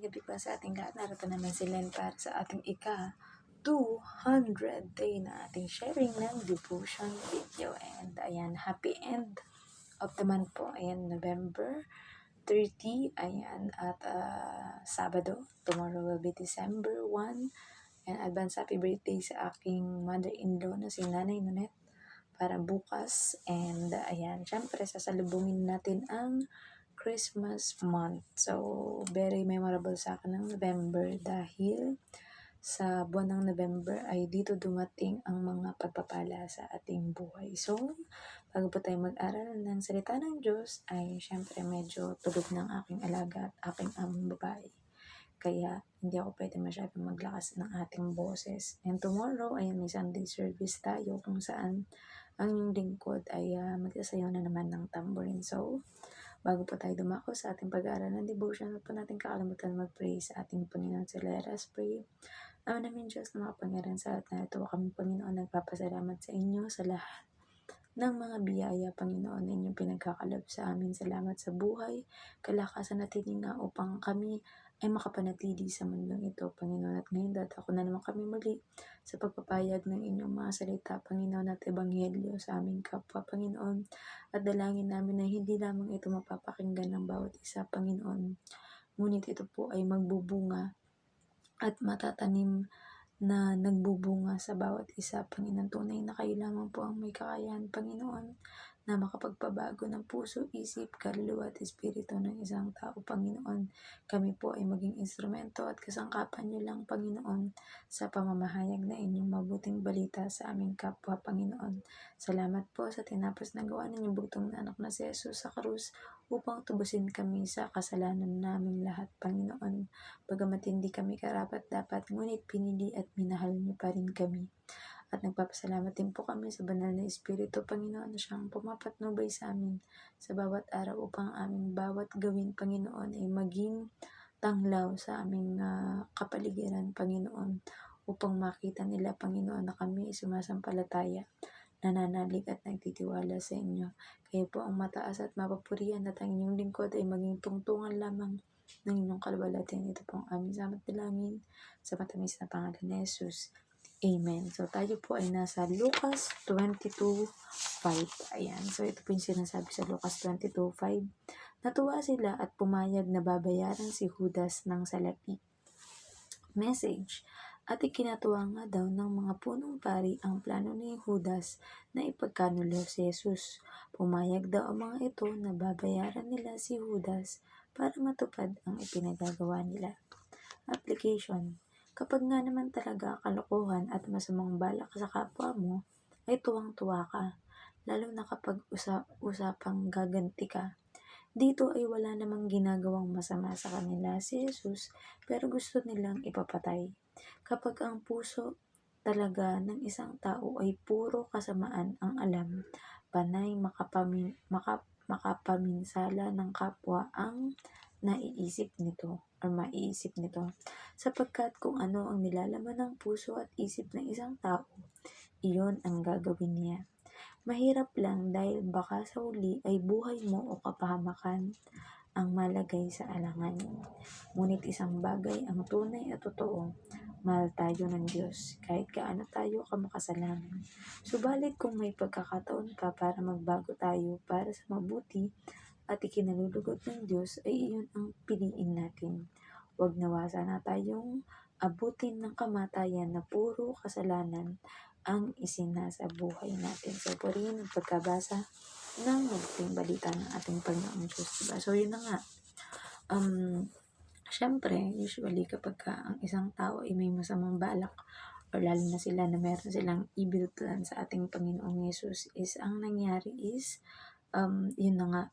gabi po sa ating lahat. Narito naman si Len para sa ating ika-200 day na ating sharing ng devotion video. And ayan, happy end of the month po. Ayan, November 30. Ayan, at Sabado. Tomorrow will be December 1. And advance happy birthday sa aking mother-in-law na si Nanay Nonet para bukas. And ayan, syempre sasalubungin natin ang Christmas month. So, very memorable sa akin ng November dahil sa buwan ng November ay dito dumating ang mga pagpapala sa ating buhay. So, bago po tayo mag-aral ng salita ng Diyos, ay syempre medyo tulog ng aking alaga at aking aming babae. Kaya hindi ako pwede masyadong maglakas ng ating boses. And tomorrow ay may Sunday service tayo kung saan ang inyong lingkod ay magsasayaw na naman ng tambourine. So, bago po tayo dumako sa ating pag-aaral ng devotion, at po natin kakalimutan mag-pray sa ating Panginoon. So let us pray. Ama namin Diyos na makapangyarihan sa lahat na ito, kami Panginoon nagpapasalamat sa inyo sa lahat ng mga biyaya, Panginoon, na inyong pinagkakaloob sa amin. Salamat sa buhay, kalakasan at hininga upang kami ay makapanatili sa mundong ito, Panginoon. At ngayon, dadako na naman kami muli sa pagpapayag ng inyong mga salita, Panginoon, at ebanghelyo sa aming kapwa, Panginoon. At dalangin namin na hindi lamang ito mapapakinggan ng bawat isa, Panginoon, ngunit ito po ay magbubunga at matatanim na nagbubunga sa bawat isa, Panginoon. Tunay na kayo lamang po ang may kakayahan, Panginoon, na makapagpabago ng puso, isip, kaluluwa at espiritu ng isang tao, Panginoon. Kami po ay maging instrumento at kasangkapan niyo lang, Panginoon, sa pamamahayag na inyong mabuting balita sa aming kapwa, Panginoon. Salamat po sa tinapos na gawa ninyong bugtong na anak na si Jesus sa krus upang tubusin kami sa kasalanan naming lahat, Panginoon. Bagamat hindi kami karapat-dapat, ngunit pinili at minahal niyo pa rin kami. At nagpapasalamat din po kami sa banal na Espiritu, Panginoon, na siyang pumapatnubay sa amin sa bawat araw upang aming bawat gawin, Panginoon, ay maging tanglaw sa aming kapaligiran, Panginoon, upang makita nila, Panginoon, na kami ay sumasampalataya, nananalig at nagtitiwala sa inyo. Kayo po ang mataas at mapapurihan at ang inyong lingkod ay maging tungtungan lamang ng inyong kalwalhatian. Ito po ang aming salamat dalangin sa matamis na pangalan ni Jesus. Amen. So, tayo po ay nasa Lucas 22:5. Ayan. So, ito po yung sinasabi sa Lucas 22:5. Natuwa sila at pumayag na babayaran si Judas ng salapi. Message. At ikinatuwa nga daw ng mga punong pari ang plano ni Judas na ipagkanulo si Jesus. Pumayag daw ang mga ito na babayaran nila si Judas para matupad ang ipinagagawa nila. Application. Kapag nga naman talaga kalokohan at masamang balak sa kapwa mo, ay tuwang-tuwa ka, lalo na kapag usapang gaganti ka. Dito ay wala namang ginagawang masama sa kanila si Jesus, pero gusto nilang ipapatay. Kapag ang puso talaga ng isang tao ay puro kasamaan ang alam, panay makapaminsala ng kapwa ang naiisip nito o maiisip nito. Sapagkat kung ano ang nilalaman ng puso at isip ng isang tao, iyon ang gagawin niya. Mahirap lang dahil baka sa huli ay buhay mo o kapahamakan ang malagay sa alanganin. Ngunit isang bagay ang tunay at totoo, mahal tayo ng Diyos kahit gaano tayo kamakasalanan. Subalit kung may pagkakataon pa para magbago tayo para sa mabuti at ikinalulugod ng Diyos, ay iyon ang piliin natin. Huwag nawa sana tayong abutin ng kamatayan na puro kasalanan ang isinasa buhay natin. So, po rin ang pagkabasa ng mabuting balita ng ating Panginoong Diyos. Diba? So, yun na nga. Syempre, usually kapag ang isang tao ay may masamang balak or lalo na sila na meron silang evil plan sa ating Panginoong Yesus, is ang nangyari is, yun na nga,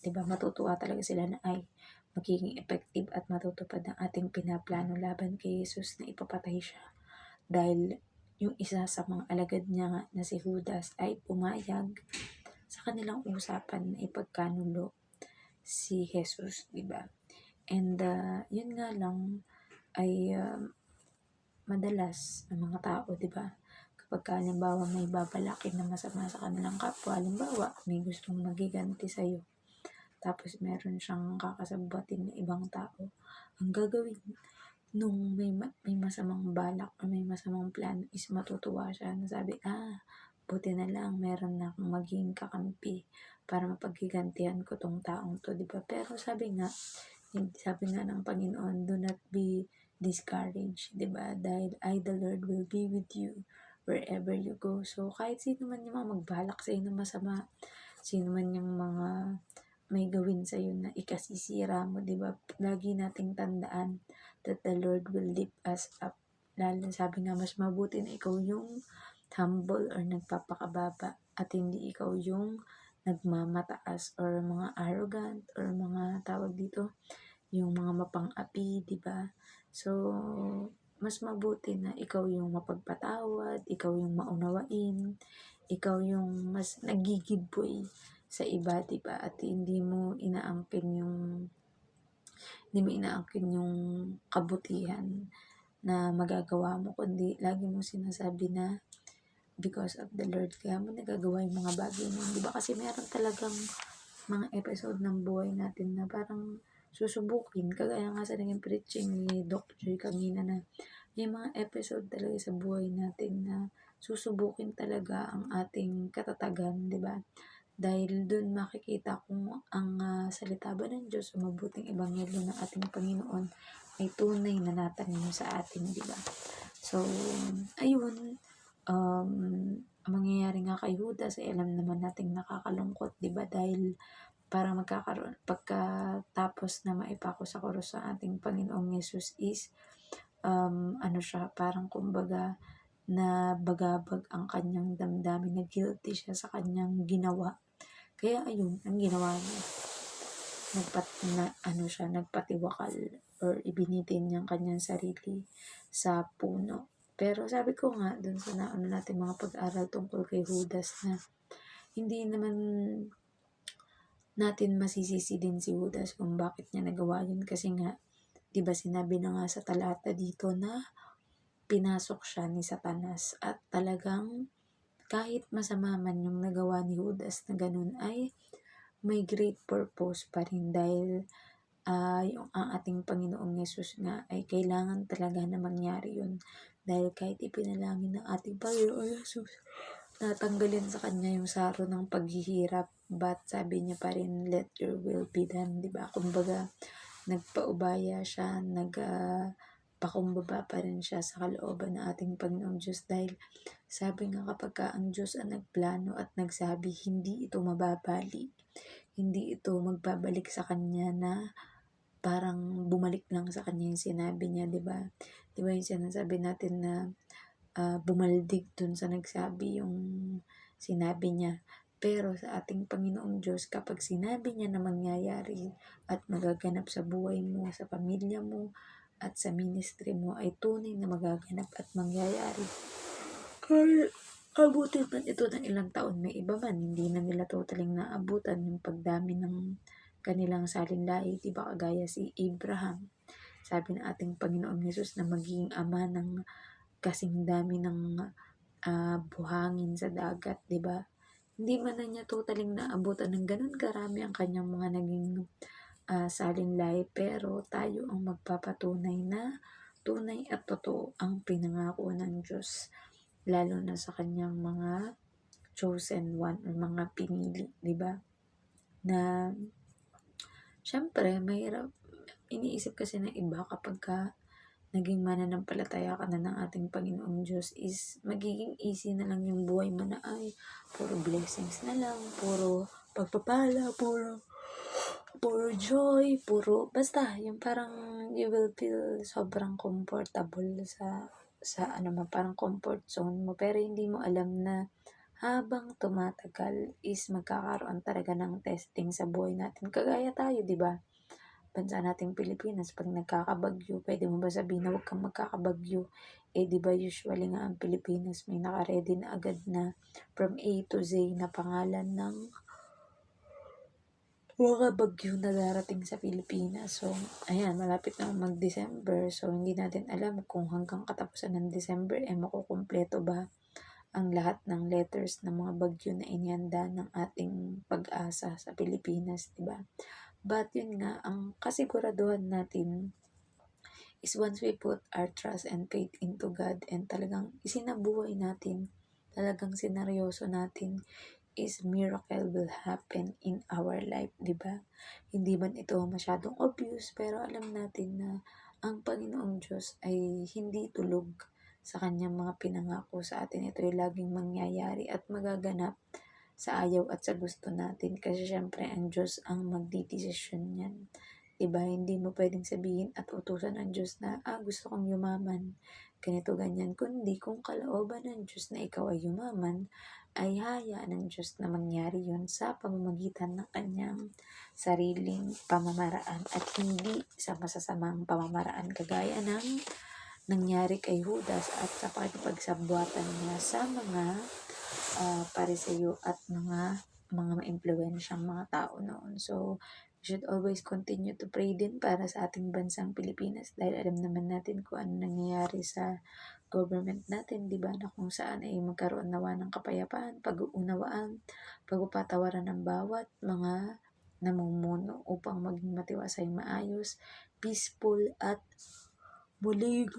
diba, matutuwa talaga sila na ay magiging effective at matutupad ang ating pinaplano laban kay Jesus na ipapatay siya. Dahil yung isa sa mga alagad niya nga na si Judas ay pumayag sa kanilang usapan na ipagkanulo si Jesus, diba? And yun nga lang ay madalas ng mga tao, diba? Kapag halimbawa may babalakin na masama sa kanilang kapwa, halimbawa may gustong magiganti sa'yo, tapos meron siyang kakasabutin na ibang tao, ang gagawin nung may masamang balak or may masamang plan is matutuwa siya na sabi, buti na lang meron na akong maging kakampi para mapaghigantihan ko tong taong to, di ba? Pero sabi nga ng Panginoon, do not be discouraged, di ba? Dahil the Lord will be with you wherever you go. So, kahit sino man yung mga magbalak sa inyo masama, sino man yung mga may gawin sa iyo na ikasisira mo, di ba? Lagi nating tandaan that the Lord will lift us up. Lalo sabi nga, mas mabuti na ikaw yung humble or nagpapakababa at hindi ikaw yung nagmamataas or mga arrogant or mga tawag dito, yung mga mapang-api, di ba? So, mas mabuti na ikaw yung mapagpatawad, ikaw yung maunawain, ikaw yung mas nagigiboy sa iba, di ba? At hindi mo inaangkin yung kabutihan na magagawa mo, kundi lagi mo sinasabi na because of the Lord, kaya mo nagagawa yung mga bagay na yun, di ba? Kasi meron talagang mga episode ng buhay natin na parang susubukin, kagaya nga sa naging preaching ni Doc Joy kanina na may mga episode talaga sa buhay natin na susubukin talaga ang ating katatagan, di ba? Dahil dun makikita kung ang salita ba ng Diyos o mabuting ebanghelyo ng ating Panginoon ay tunay na natanim sa atin, di ba? So, ayun, ang mangyayari nga kay Judas ay alam naman nating nakakalungkot, di ba? Dahil para pagkatapos na maipako sa krus sa ating Panginoong Yesus is, parang kumbaga, na bagabag ang kanyang damdamin, na guilty siya sa kanyang ginawa. Kaya ayun, ang ginawa niya, nagpatiwakal or ibinitin niya ang kanyang sarili sa puno. Pero sabi ko nga, dun sa natin mga pag-aral tungkol kay Judas, na hindi naman natin masisisi din si Judas kung bakit niya nagawa yun. Kasi nga, di ba sinabi na nga sa talata dito na pinasok siya ni Satanas at talagang kahit masama man yung nagawa ni Judas na ganun, ay may great purpose pa rin dahil ang ating Panginoong Yesus nga ay kailangan talaga na mangyari yun. Dahil kahit ipinalangin ng ating Panginoong Yesus, natanggalin sa kanya yung saro ng paghihirap, but sabi niya pa rin, let your will be done, diba? Kumbaga, nagpaubaya siya, pakumbaba pa rin siya sa kalooban ng ating Panginoong Diyos, dahil sabi nga kapag ang Diyos ang nagplano at nagsabi, hindi ito mababalik, hindi ito magbabalik sa Kanya na parang bumalik lang sa Kanya yung sinabi niya, diba? Diba yung sinasabi natin na bumaldig dun sa nagsabi yung sinabi niya. Pero sa ating Panginoong Diyos, kapag sinabi niya na mangyayari at magaganap sa buhay mo, sa pamilya mo, at sa ministry mo, ay tunay na magaganap at mangyayari. Kahit abutin man ito ng ilang taon, may iba man, hindi na nila totaling naabutan yung pagdami ng kanilang salinlahi, diba? Kagaya si Abraham. Sabi ng ating Panginoong Yesus na magiging ama ng kasing dami ng buhangin sa dagat, diba? Hindi man na niya totaling naabutan ng ganun karami ang kanyang mga naging salinlahi, pero tayo ang magpapatunay na tunay at totoo ang pinangako ng Diyos, lalo na sa kanyang mga chosen one or mga pinili, di ba? Na syempre mahirap, iniisip kasi ng iba kapag naging mananampalataya ka na ng ating Panginoong Diyos is magiging easy na lang yung buhay mo, na ay puro blessings na lang, puro pagpapala, puro joy, basta yung parang you will feel sobrang comfortable sa parang comfort zone mo, pero hindi mo alam na habang tumatagal is magkakaroon talaga ng testing sa buhay natin. Kagaya tayo, di ba? Bansa nating Pilipinas, pag nagkakabagyo, pwede mo ba sabihin na huwag kang magkakabagyo? Di ba usually nga ang Pilipinas may naka-ready na agad na from A to Z na pangalan ng mga bagyo na darating sa Pilipinas. So, ayan, malapit na mag-December. So, hindi natin alam kung hanggang katapusan ng December, makukumpleto ba ang lahat ng letters ng mga bagyo na inihanda ng ating pag-asa sa Pilipinas, diba? But yun nga, ang kasiguraduhan natin is once we put our trust and faith into God and talagang isinabuhay natin, talagang sineryoso natin, is miracle will happen in our life, di ba? Hindi man ito masyadong obvious, pero alam natin na ang Panginoong Diyos ay hindi tulog sa kanyang mga pinangako sa atin. Ito ay laging mangyayari at magaganap sa ayaw at sa gusto natin. Kasi syempre, ang Diyos ang magdidesisyon yan. Diba? Hindi mo pwedeng sabihin at utusan ng Diyos na, gusto kong yumaman, ganito, ganyan. Kundi kung kalooban ng Diyos na ikaw ay yumaman, ay hayaan ng Diyos na mangyari yun sa pamamagitan ng kanyang sariling pamamaraan at hindi sa masasamang pamamaraan kagaya ng nangyari kay Judas at sa pakipagsabwatan niya sa mga pariseyo at mga maimpluwensyang mga tao noon. So, we should always continue to pray din para sa ating bansang Pilipinas dahil alam naman natin kung ano nangyayari sa government natin, di ba, na kung saan ay magkaroon nawa ng kapayapaan, pag-uunawaan, pagpapatawaran ng bawat mga namumuno upang maging matiwasay, maayos, peaceful at muling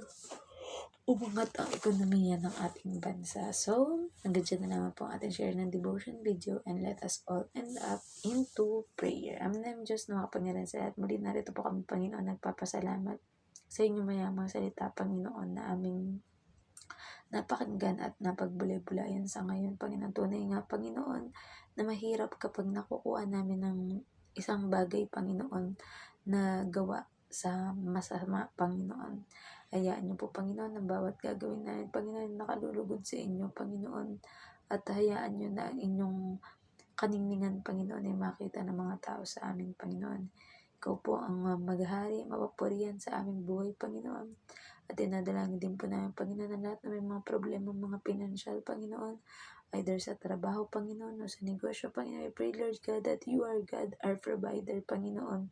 umangat ang ekonomiya ng ating bansa. So, hanggang dyan na naman po ang ating share ng devotion video and let us all end up into prayer. Amen na yung Diyos na makapangyarihan sa lahat. Muli narito po kami, Panginoon, nagpapasalamat sa inyong mayamang salita, Panginoon, na aming napakinggan at napagbulay-bulayan sa ngayon, Panginoon. Tunay nga, Panginoon, na mahirap kapag nakukuha namin ng isang bagay, Panginoon, na gawa sa masama, Panginoon. Hayaan niyo po, Panginoon, ang bawat gagawin namin, Panginoon, nakalulugod sa inyo, Panginoon. At hayaan niyo na ang inyong kaningningan, Panginoon, ay makita ng mga tao sa amin, Panginoon. Ikaw po ang maghari, mapapurihan sa aming buhay, Panginoon. At dinadalangin din po namin, Panginoon, na lahat na may mga problema, mga pinansyal, Panginoon, either sa trabaho, Panginoon, o sa negosyo, Panginoon. I pray, Lord God, that you are God, our provider, Panginoon,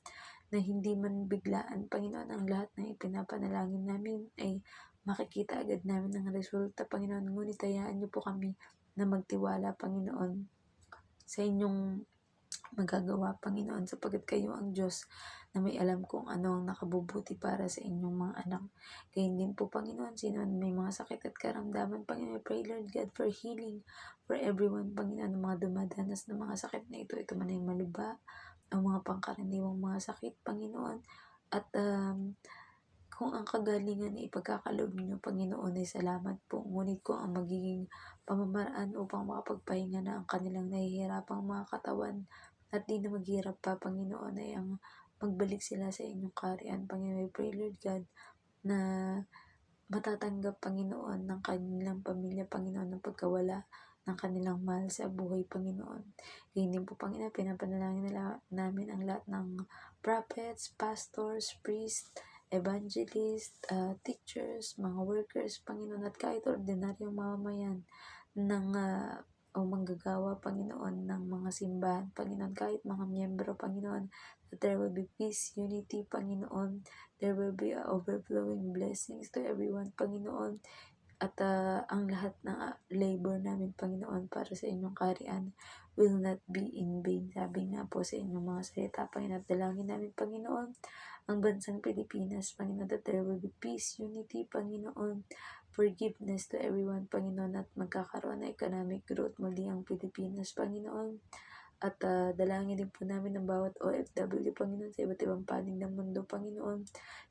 na hindi man biglaan, Panginoon, ang lahat ng ipinapanalangin namin ay makikita agad namin ang resulta, Panginoon. Ngunit hayaan niyo po kami na magtiwala, Panginoon, sa inyong magagawa, Panginoon, sapagkat kayo ang Diyos na may alam kung ano ang nakabubuti para sa inyong mga anak. Gayun din po, Panginoon, sino may mga sakit at karamdaman, Panginoon, I pray, Lord God, for healing for everyone, Panginoon, ng mga dumadanas ng mga sakit na ito man ay maluba, ang mga pangkaraniwang mga sakit, Panginoon, at kung ang kagalingan ay ipagkakaloob niyo, Panginoon, ay salamat po. Ngunit kung ang magiging pamamaraan upang makapagpahinga na ang kanilang nahihirapang mga katawan at di na maghirap pa, Panginoon, ay ang magbalik sila sa inyong kaharian, Panginoon. I pray, Lord God, na matatanggap, Panginoon, ng kanilang pamilya, Panginoon, ng pagkawala ng kanilang mahal sa buhay, Panginoon. Ganyan din po, Panginoon, pinapanalangin namin ang lahat ng prophets, pastors, priests, evangelists, teachers, mga workers, Panginoon, at kahit ordinaryong mamamayan ng o manggagawa, Panginoon, ng mga simbahan, Panginoon, kahit mga miyembro, Panginoon, that there will be peace, unity, Panginoon, there will be overflowing blessings to everyone, Panginoon, at ang lahat ng labor namin, Panginoon, para sa inyong kaharian will not be in vain. Sabi nga po sa inyong mga salita, Panginoon, at dalangin namin, Panginoon, ang bansang Pilipinas, Panginoon, that there will be peace, unity, Panginoon, forgiveness to everyone, Panginoon, at magkakaroon ng economic growth muli ang Pilipinas, Panginoon. At dalangin din po namin ng bawat OFW, Panginoon, sa iba't ibang panig ng mundo, Panginoon,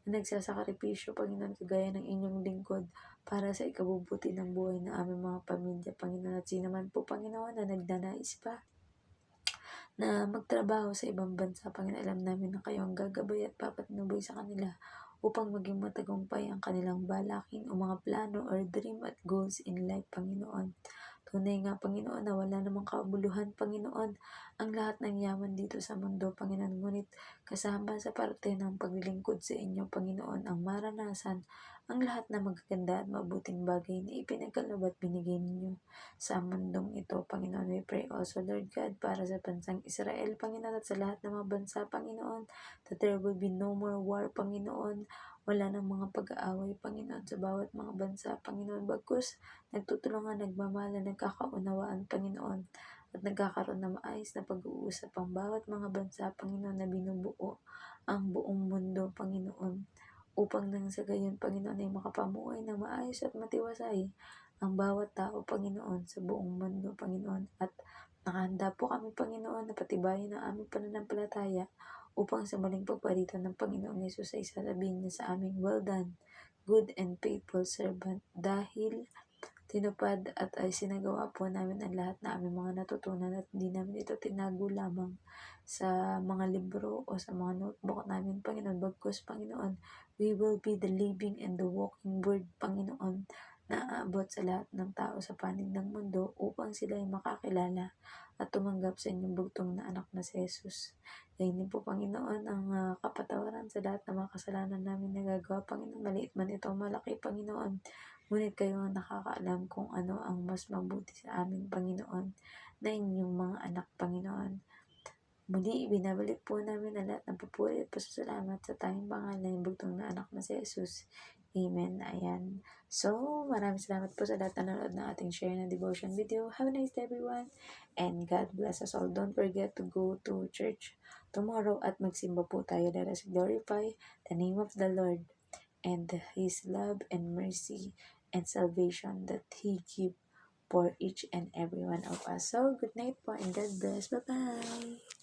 na nagsasakripisyo, Panginoon, kagaya ng inyong lingkod para sa ikabubuti ng buhay ng aming mga pamilya, Panginoon. At sino man po, Panginoon, na nagnanais pa na magtrabaho sa ibang bansa, Panginoon, alam namin na kayo ang gagabay at papatnubay sa kanila upang maging matagumpay ang kanilang balakin o mga plano or dream at goals in life, Panginoon. Tunay nga, Panginoon, na wala namang kabuluhan, Panginoon, ang lahat ng yaman dito sa mundo, Panginoon. Ngunit kasama sa parte ng paglilingkod sa inyo, Panginoon, ang maranasan ang lahat na magaganda at mabuting bagay na ipinagkaloob at binigay ninyo sa mundong ito, Panginoon. We pray also, Lord God, para sa bansang Israel, Panginoon, at sa lahat ng mga bansa, Panginoon, that there will be no more war, Panginoon. Wala ng mga pag-aaway, Panginoon, sa bawat mga bansa, Panginoon. Bagkus, nagtutulungan, nagmamahalan, nagkakaunawaan, Panginoon, at nagkakaroon ng maayos na pag-uusap ang bawat mga bansa, Panginoon, na binubuo ang buong mundo, Panginoon, upang nang sa gayon, Panginoon, ay makapamuhay na maayos at matiwasay ang bawat tao, Panginoon, sa buong mundo, Panginoon. At nakahanda po kami, Panginoon, na patibayin ang aming pananampalataya upang sa muling pagparito ng Panginoong Yesus ay sasabihin niya sa aming, "Well done, good and faithful servant," dahil tinupad at ay sinagawa po namin ang lahat na aming mga natutunan at hindi namin ito tinago lamang sa mga libro o sa mga notebook namin, Panginoon. Bagkus, Panginoon, we will be the living and the walking word, Panginoon, na aabot sa lahat ng tao sa panig ng mundo upang sila ay makakilala at tumanggap sa inyong bugtong na anak na si Jesus. Gayon din po, Panginoon, ang kapatawaran sa lahat ng mga kasalanan namin nagagawa, Panginoon. Maliit man ito o malaki, Panginoon. Ngunit kayo ang nakakaalam kung ano ang mas mabuti sa amin, Panginoon, na inyong mga anak, Panginoon. Muli, binabalik po namin ang lahat ng papuri at pasasalamat sa tanging pangalan ng bugtong na anak na si Jesus. Amen. Ayan. So, maraming salamat po sa lahat na nanonood ng ating share na devotion video. Have a nice day, everyone. And God bless us all. Don't forget to go to church tomorrow at magsimba po tayo. Let us glorify the name of the Lord and His love and mercy and salvation that He give for each and every one of us. So, good night po and God bless. Bye-bye.